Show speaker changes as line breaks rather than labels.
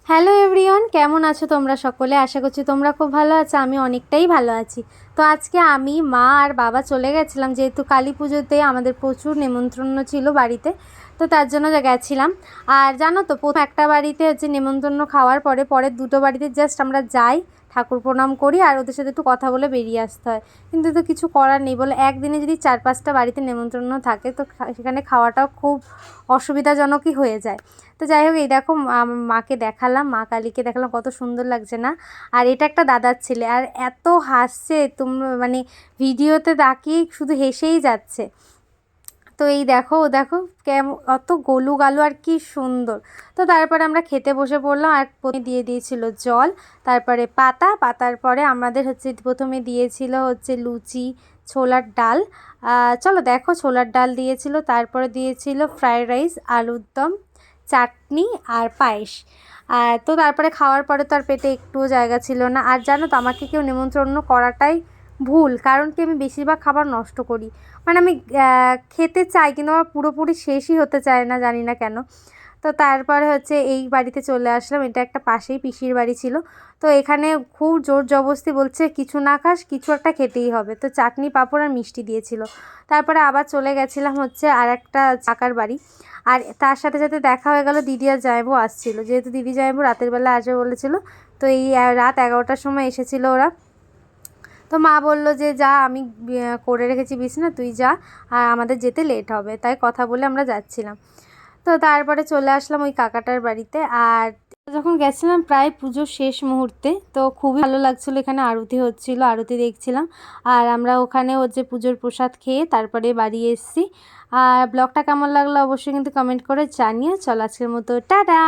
Hello everyone, কেমন আছো তোমরা সকলে? আশা করছি তোমরা খুব ভালো আছো। আমি অনেকটাই ভালো আছি। তো আজকে আমি, মা আর বাবা চলে গেছিলাম, যেহেতু কালী পুজোতে আমাদের প্রচুর নেমন্ত্রণ ছিল বাড়িতে, তো তার জন্য গেছিলাম। আর জানো তো, প্রথম একটা বাড়িতে নেমন্ত্রণ খাওয়ার পরে পরের দুটো বাড়িতে জাস্ট আমরা যাই, ঠাকুর প্রণাম করি আর ওদের সাথে একটু কথা বলে বেরিয়ে আসতে হয়। কিন্তু তো কিছু করার নেই, বলে একদিনে যদি 4-5টা বাড়িতে নেমন্ত্রণ থাকে তো সেখানে খাওয়াটাও খুব অসুবিধাজনকই হয়ে যায়। তো যাই হোক, এই দেখো মাকে দেখালাম, মা কালীকে দেখালাম, কত সুন্দর লাগছে না? আর এটা একটা দাদার ছেলে, আর এত হাসছে, তোমরা ভিডিওতে তাকিয়ে শুধু হেসেই যাচ্ছে। তো এই দেখো, ও দেখো কেমন অত গোলু গালু, আর কি সুন্দর। তো তারপরে আমরা খেতে বসে পড়লাম, আর প্রথমে দিয়ে দিয়েছিল জল, তারপরে পাতার পরে আমাদের প্রথমে দিয়েছিল লুচি, ছোলার ডাল। চলো দেখো, ছোলার ডাল দিয়েছিল, তারপরে দিয়েছিল ফ্রায়েড রাইস, আলুর দম, চাটনি আর পায়েস। তো তারপরে খাওয়ার পরে তো আর পেটে একটুও জায়গা ছিল না। আর জানো তো, আমাকে কেউ নিমন্ত্রণ করাটাই ভুল, কারণ কি আমি বেশিরভাগ খাবার নষ্ট করি। আমি খেতে চাই, কিন্তু আমার পুরোপুরি শেষই হতে চায় না, জানি না কেন। তো তারপরে এই বাড়িতে চলে আসলাম। এটা একটা পাশেই পিসির বাড়ি ছিল। তো এখানে খুব জোর জবরদস্তি বলছে, কিছু না খাস কিছু একটা খেতেই হবে। তো চাটনি, পাঁপড় আর মিষ্টি দিয়েছিল। তারপরে আবার চলে গেছিলাম আর একটা কাকার বাড়ি। আর তার সাথে সাথে দেখা হয়ে গেল দিদি আর জামাইবাবু আসছিলো, যেহেতু দিদি জামাইবাবু রাতের বেলা আসবে বলেছিল। তো এই রাত 11টার সময় এসেছিলো ওরা। তো মা বললো যে যা, আমি করে রেখেছি বিছানা, তুই যা, আর আমাদের যেতে লেট হবে। তাই কথা বলে আমরা যাচ্ছিলাম। তো তারপরে চলে আসলাম ওই কাকাটার বাড়িতে। আর যখন গেছিলাম প্রায় পুজোর শেষ মুহূর্তে, তো খুবই ভালো লাগছিলো, এখানে আরতি হচ্ছিলো, আরতি দেখছিলাম। আর আমরা ওখানে পুজোর প্রসাদ খেয়ে তারপরে বাড়ি এসেছি। আর ব্লগটা কেমন লাগলো অবশ্যই কিন্তু কমেন্ট করে জানিও। চলো আজকের মতো টাটা।